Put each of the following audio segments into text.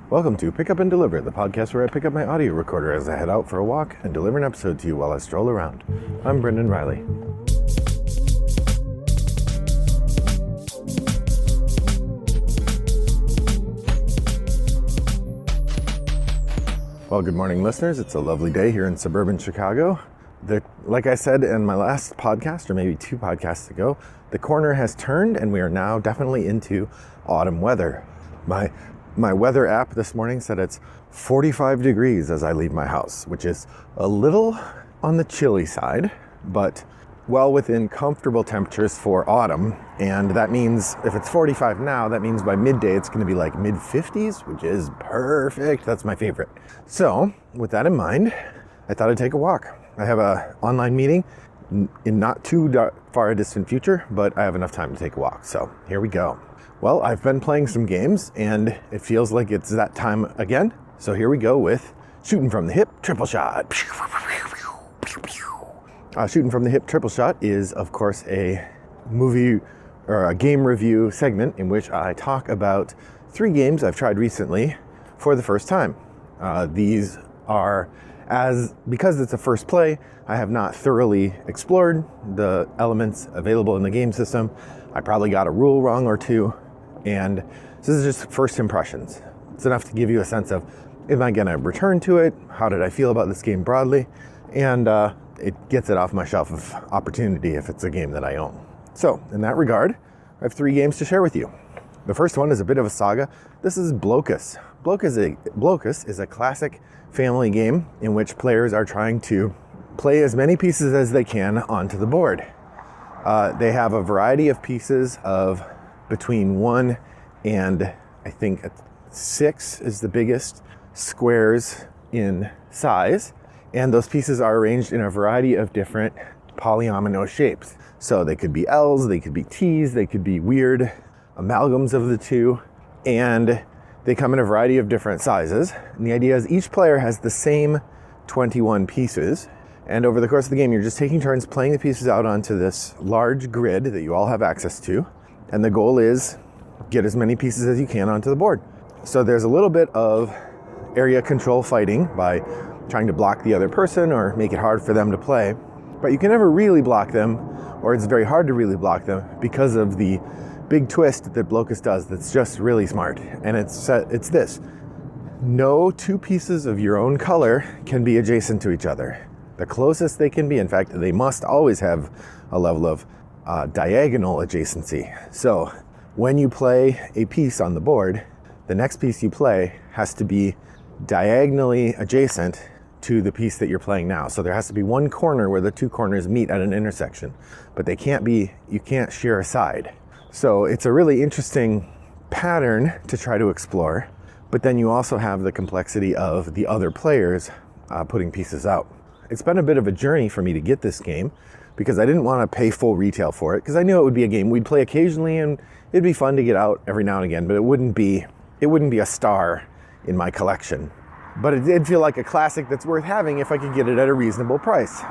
Welcome to Pick Up and Deliver, the podcast where I pick up my audio recorder as I head out for a walk and deliver an episode to you while I stroll around. I'm Brendan Riley. Well, good morning, listeners. It's a lovely day here in suburban Chicago. Like I said in my last podcast, or maybe two podcasts ago, the corner has turned and we are now definitely into autumn weather. My weather app this morning said it's 45 degrees as I leave my house, which is a little on the chilly side, but well within comfortable temperatures for autumn. And that means if it's 45 now, that means by midday it's going to be like mid 50s, which is perfect. That's my favorite. So with that in mind, I thought I'd take a walk. I have an online meeting in not too far a distant future, but I have enough time to take a walk. So here we go. Well, I've been playing some games and it feels like it's that time again. So here we go with Shooting from the Hip Triple Shot. Shooting from the Hip Triple Shot is, of course, a movie or a game review segment in which I talk about 3 games I've tried recently for the first time. These are, because it's a first play, I have not thoroughly explored the elements available in the game system. I probably got a rule wrong or two. And this is just first impressions. It's enough to give you a sense of, am I going to return to it? How did I feel about this game broadly? And it gets it off my shelf of opportunity if it's a game that I own. So in that regard, I have 3 games to share with you. The first one is a bit of a saga. This is Blokus. Blokus is a classic family game in which players are trying to play as many pieces as they can onto the board. They have a variety of pieces of between 1 and I think 6 is the biggest squares in size. And those pieces are arranged in a variety of different polyomino shapes. So they could be L's, they could be T's, they could be weird amalgams of the two. And they come in a variety of different sizes. And the idea is each player has the same 21 pieces. And over the course of the game, you're just taking turns playing the pieces out onto this large grid that you all have access to. And the goal is get as many pieces as you can onto the board. So there's a little bit of area control fighting by trying to block the other person or make it hard for them to play. But you can never really block them, or it's very hard to really block them because of the big twist that Blokus does that's just really smart. And it's this. No 2 pieces of your own color can be adjacent to each other. The closest they can be, in fact, they must always have a level of diagonal adjacency. So when you play a piece on the board, the next piece you play has to be diagonally adjacent to the piece that you're playing now. So there has to be one corner where the 2 corners meet at an intersection, but you can't share a side. So it's a really interesting pattern to try to explore, but then you also have the complexity of the other players putting pieces out. It's been a bit of a journey for me to get this game because I didn't want to pay full retail for it because I knew it would be a game we'd play occasionally and it'd be fun to get out every now and again, but it wouldn't be a star in my collection. But it did feel like a classic that's worth having if I could get it at a reasonable price.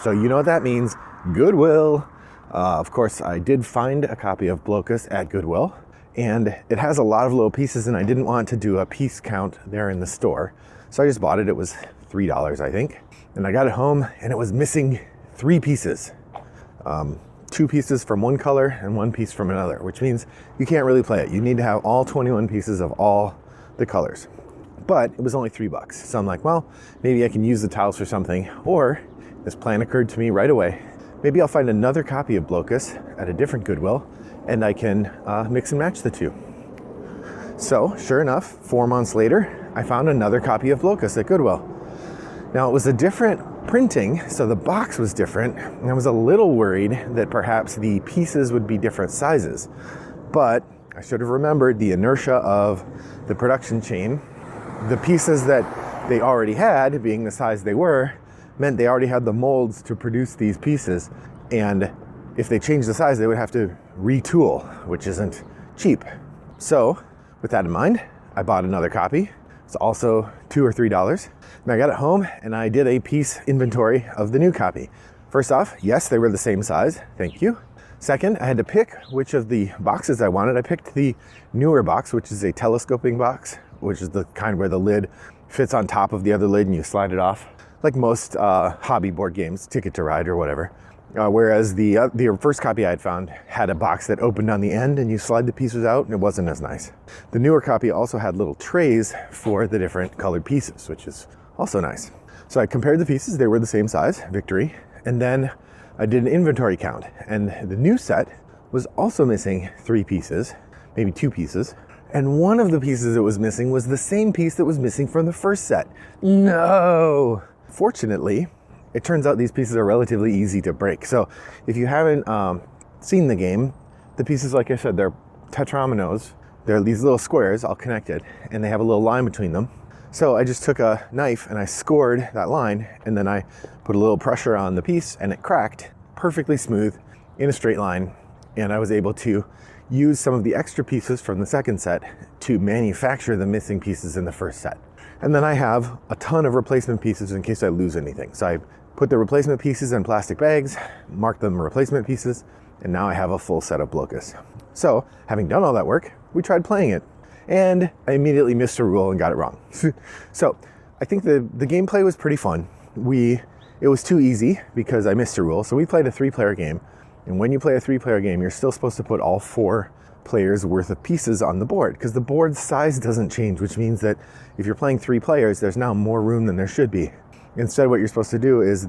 So you know what that means, Goodwill. Of course, I did find a copy of Blokus at Goodwill, and it has a lot of little pieces and I didn't want to do a piece count there in the store. So I just bought it. It was $3, I think. And I got it home and it was missing 3 pieces. 2 pieces from one color and 1 piece from another, which means you can't really play it. You need to have all 21 pieces of all the colors. But it was only $3. So I'm like, well, maybe I can use the tiles for something. Or this plan occurred to me right away. Maybe I'll find another copy of Blokus at a different Goodwill and I can mix and match the 2. So sure enough, 4 months later, I found another copy of Blokus at Goodwill. Now it was a different printing, so the box was different, and I was a little worried that perhaps the pieces would be different sizes. But I should have remembered the inertia of the production chain. The pieces that they already had, being the size they were, meant they already had the molds to produce these pieces. And if they changed the size, they would have to retool, which isn't cheap. So with that in mind, I bought another copy. It's also $2 or $3. And I got it home and I did a piece inventory of the new copy. First off, yes, they were the same size. Thank you. Second, I had to pick which of the boxes I wanted. I picked the newer box, which is a telescoping box which is the kind where the lid fits on top of the other lid and you slide it off, like most hobby board games, Ticket to Ride or whatever. Whereas the first copy I had found had a box that opened on the end and you slide the pieces out, and it wasn't as nice. The newer copy also had little trays for the different colored pieces, which is also nice. So I compared the pieces, they were the same size, victory, and then I did an inventory count, and the new set was also missing 3 pieces, maybe 2 pieces, and one of the pieces it was missing was the same piece that was missing from the first set. No! Fortunately, it turns out these pieces are relatively easy to break. So if you haven't seen the game, the pieces, like I said, they're tetrominoes. They're these little squares all connected, and they have a little line between them. So I just took a knife and I scored that line, and then I put a little pressure on the piece and it cracked perfectly smooth in a straight line. And I was able to use some of the extra pieces from the second set to manufacture the missing pieces in the first set. And then I have a ton of replacement pieces in case I lose anything. So I put the replacement pieces in plastic bags, marked them replacement pieces, and now I have a full set of Blokus. So having done all that work, we tried playing it. And I immediately missed a rule and got it wrong. So I think the gameplay was pretty fun. It was too easy because I missed a rule. So we played a 3-player game. And when you play a 3-player game, you're still supposed to put all 4 players worth of pieces on the board because the board size doesn't change, which means that if you're playing 3 players, there's now more room than there should be. Instead, what you're supposed to do is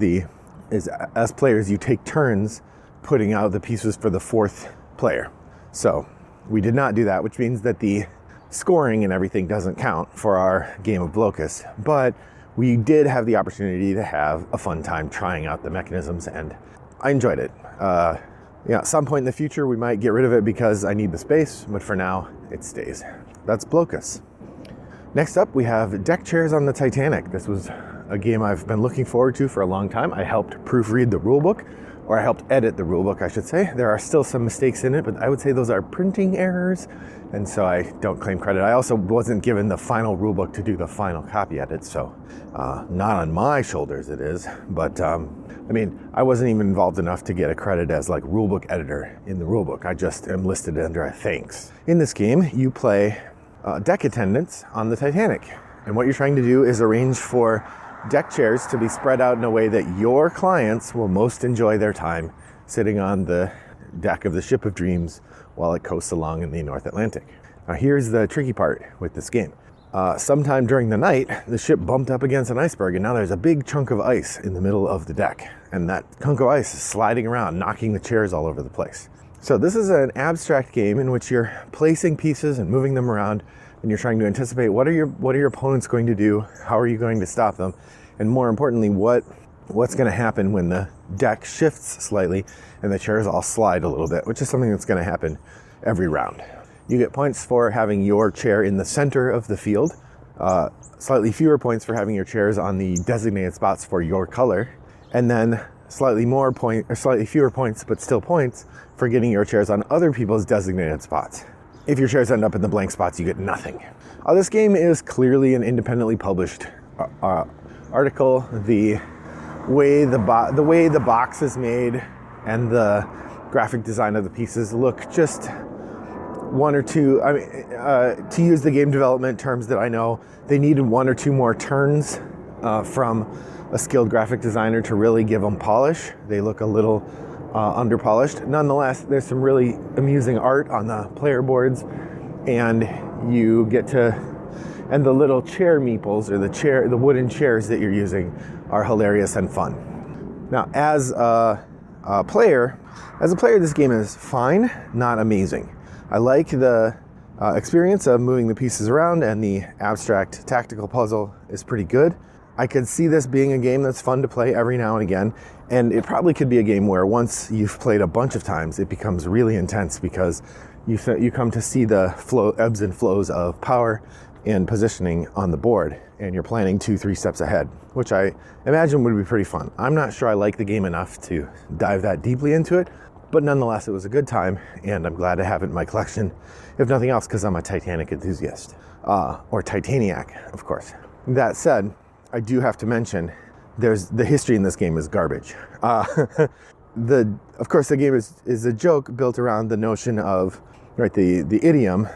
as players, you take turns putting out the pieces for the 4th player. So we did not do that, which means that the scoring and everything doesn't count for our game of Blokus, but we did have the opportunity to have a fun time trying out the mechanisms, and I enjoyed it. At some point in the future, we might get rid of it because I need the space, but for now, it stays. That's Blokus. Next up, we have Deckchairs on the Titanic. This was a game I've been looking forward to for a long time. I helped proofread the rulebook, or I helped edit the rulebook, I should say. There are still some mistakes in it, but I would say those are printing errors, and so I don't claim credit. I also wasn't given the final rulebook to do the final copy edit, so not on my shoulders it is, but I wasn't even involved enough to get a credit as like rulebook editor in the rulebook. I just am listed under a thanks. In this game, you play deck attendants on the Titanic, and what you're trying to do is arrange for deck chairs to be spread out in a way that your clients will most enjoy their time sitting on the deck of the Ship of Dreams while it coasts along in the North Atlantic. Now here's the tricky part with this game. Sometime during the night, the ship bumped up against an iceberg, and now there's a big chunk of ice in the middle of the deck, and that chunk of ice is sliding around, knocking the chairs all over the place. So this is an abstract game in which you're placing pieces and moving them around, and you're trying to anticipate what are your opponents going to do, how are you going to stop them, and more importantly, what's going to happen when the deck shifts slightly and the chairs all slide a little bit, which is something that's going to happen every round. You get points for having your chair in the center of the field, slightly fewer points for having your chairs on the designated spots for your color, and then slightly fewer points, but still points for getting your chairs on other people's designated spots. If your chairs end up in the blank spots, you get nothing. This game is clearly an independently published article. The way the box is made and the graphic design of the pieces look just one or two. To use the game development terms that I know, they needed 1 or 2 more turns from a skilled graphic designer to really give them polish. They look a little underpolished. Nonetheless, there's some really amusing art on the player boards, and and the little chair meeples, or the wooden chairs that you're using, are hilarious and fun. Now, as a player, this game is fine, not amazing. I like the experience of moving the pieces around, and the abstract tactical puzzle is pretty good. I could see this being a game that's fun to play every now and again, and it probably could be a game where once you've played a bunch of times, it becomes really intense because you come to see the ebbs and flows of power and positioning on the board, and you're planning 2-3 steps ahead, which I imagine would be pretty fun. I'm not sure I like the game enough to dive that deeply into it, but nonetheless, it was a good time, and I'm glad to have it in my collection, if nothing else, because I'm a Titanic enthusiast, or Titaniac, of course. That said, I do have to mention, the history in this game is garbage. Of course, the game is a joke built around the notion of, right, the idiom,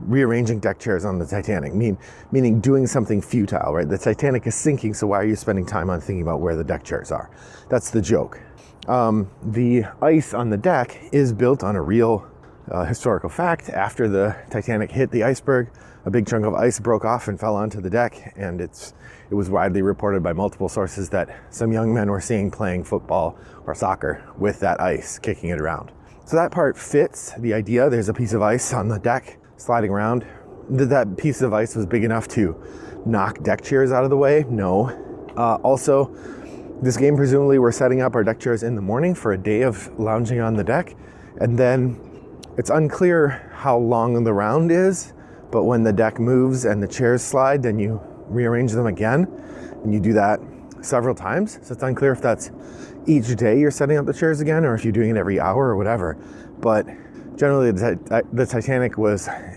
rearranging deck chairs on the Titanic, meaning doing something futile, right? The Titanic is sinking, so why are you spending time on thinking about where the deck chairs are? That's the joke. The ice on the deck is built on a real historical fact. After the Titanic hit the iceberg, a big chunk of ice broke off and fell onto the deck, and it was widely reported by multiple sources that some young men were seen playing football or soccer with that ice, kicking it around. So that part fits the idea. There's a piece of ice on the deck sliding around. That piece of ice was big enough to knock deck chairs out of the way? No. Also, this game, presumably we're setting up our deck chairs in the morning for a day of lounging on the deck, and then it's unclear how long the round is, but when the deck moves and the chairs slide, then you rearrange them again, and you do that several times. So it's unclear if that's each day you're setting up the chairs again, or if you're doing it every hour or whatever. But generally, the Titanic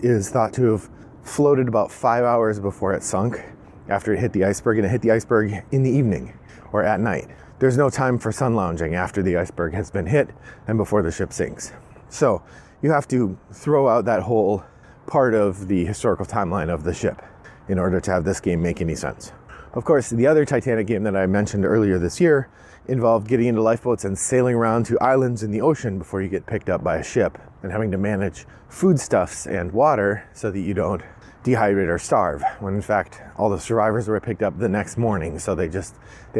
is thought to have floated about 5 hours before it sunk, after it hit the iceberg, and it hit the iceberg in the evening or at night. There's no time for sun lounging after the iceberg has been hit and before the ship sinks. So you have to throw out that whole part of the historical timeline of the ship in order to have this game make any sense. Of course, the other Titanic game that I mentioned earlier this year involved getting into lifeboats and sailing around to islands in the ocean before you get picked up by a ship, and having to manage foodstuffs and water so that you don't dehydrate or starve, when in fact all the survivors were picked up the next morning. So they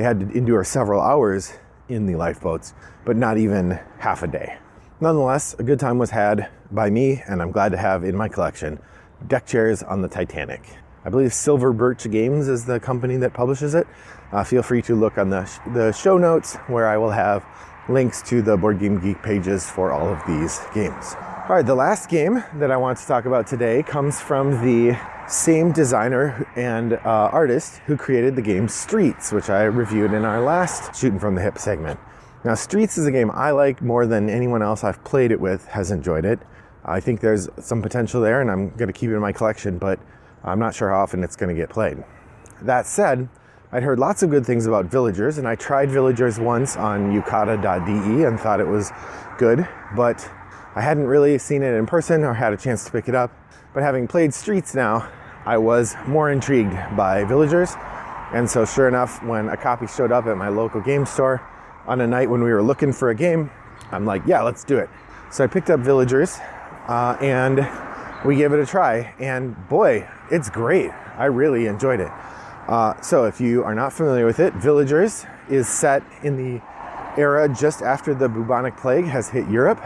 had to endure several hours in the lifeboats, but not even half a day. Nonetheless, a good time was had by me, and I'm glad to have in my collection deck chairs on the Titanic. I believe Silver Birch Games is the company that publishes it. Feel free to look on the show notes, where I will have links to the Board Game Geek pages for all of these games. All right, the last game that I want to talk about today comes from the same designer and artist who created the game Streets, which I reviewed in our last Shooting from the Hip segment. Now, Streets is a game I like more than anyone else I've played it with has enjoyed it. I think there's some potential there, and I'm going to keep it in my collection, but I'm not sure how often it's going to get played. That said, I'd heard lots of good things about Villagers, and I tried Villagers once on yukata.de and thought it was good, but I hadn't really seen it in person or had a chance to pick it up. But having played Streets now, I was more intrigued by Villagers. And so sure enough, when a copy showed up at my local game store on a night when we were looking for a game, I'm like, yeah, let's do it. So I picked up Villagers and we gave it a try. And boy, it's great. I really enjoyed it. So if you are not familiar with it, Villagers is set in the era just after the bubonic plague has hit Europe.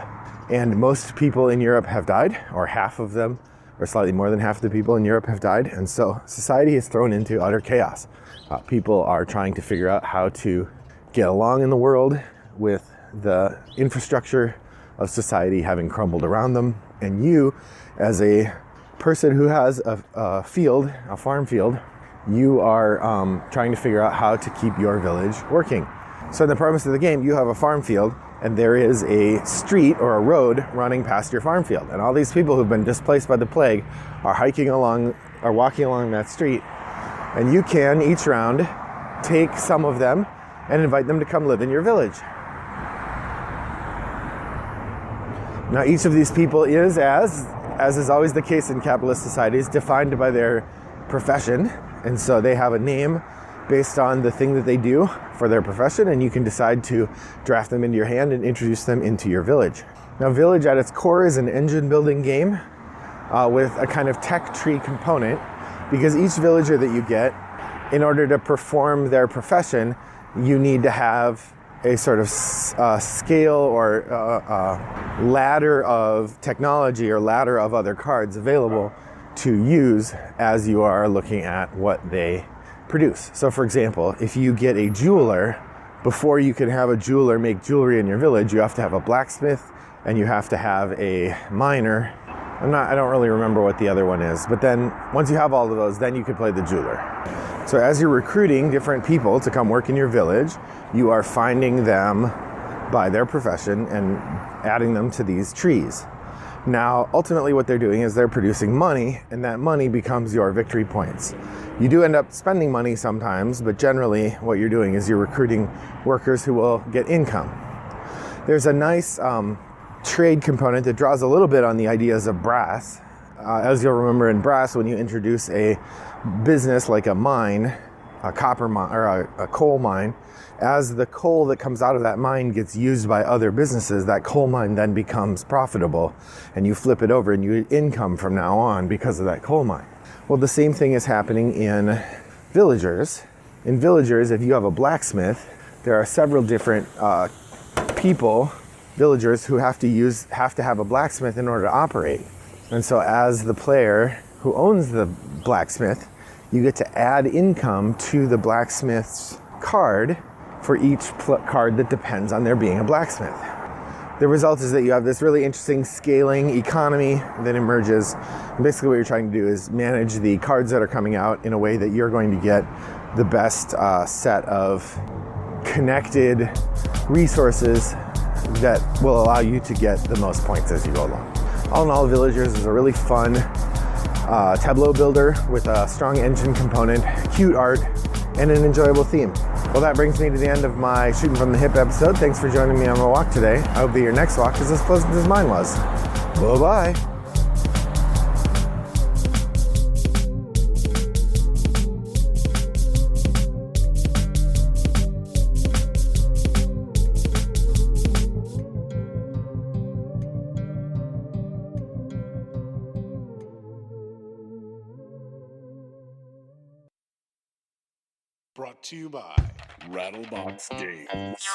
And most people in Europe have died, or half of them, or slightly more than half of the people in Europe have died. And so society is thrown into utter chaos. People are trying to figure out how to get along in the world with the infrastructure of society having crumbled around them. And you, as a person who has a field, a farm field, you are trying to figure out how to keep your village working. So in the premise of the game, you have a farm field, and there is a street or a road running past your farm field. And all these people who've been displaced by the plague are walking along that street. And you can, each round, take some of them and invite them to come live in your village. Now, each of these people is, as is always the case in capitalist societies, defined by their profession. And so they have a name based on the thing that they do for their profession, and you can decide to draft them into your hand and introduce them into your village. Now, Village at its core is an engine building game with a kind of tech tree component, because each villager that you get, in order to perform their profession, you need to have a sort of scale or ladder of technology or ladder of other cards available to use as you are looking at what they produce. So for example, if you get a jeweler, before you can have a jeweler make jewelry in your village, you have to have a blacksmith and you have to have a miner. I don't really remember what the other one is, but then once you have all of those, then you can play the jeweler. So as you're recruiting different people to come work in your village, you are finding them by their profession and adding them to these trees. Now, ultimately what they're doing is they're producing money, and that money becomes your victory points. You do end up spending money sometimes, but generally what you're doing is you're recruiting workers who will get income. There's a nice trade component that draws a little bit on the ideas of brass, As you'll remember in Brass, when you introduce a business like a mine, a copper mine or a coal mine, as the coal that comes out of that mine gets used by other businesses, that coal mine then becomes profitable, and you flip it over and you get income from now on because of that coal mine. Well, the same thing is happening in villagers. In villagers, if you have a blacksmith, there are several different villagers who have to have a blacksmith in order to operate. And so as the player who owns the blacksmith, you get to add income to the blacksmith's card for each card that depends on there being a blacksmith. The result is that you have this really interesting scaling economy that emerges. And basically what you're trying to do is manage the cards that are coming out in a way that you're going to get the best set of connected resources that will allow you to get the most points as you go along. All in all, Villagers is a really fun tableau builder with a strong engine component, cute art, and an enjoyable theme. Well, that brings me to the end of my Shooting from the Hip episode. Thanks for joining me on my walk today. I hope that your next walk is as pleasant as mine was. Bye-bye. Brought to you by Rattlebox Games.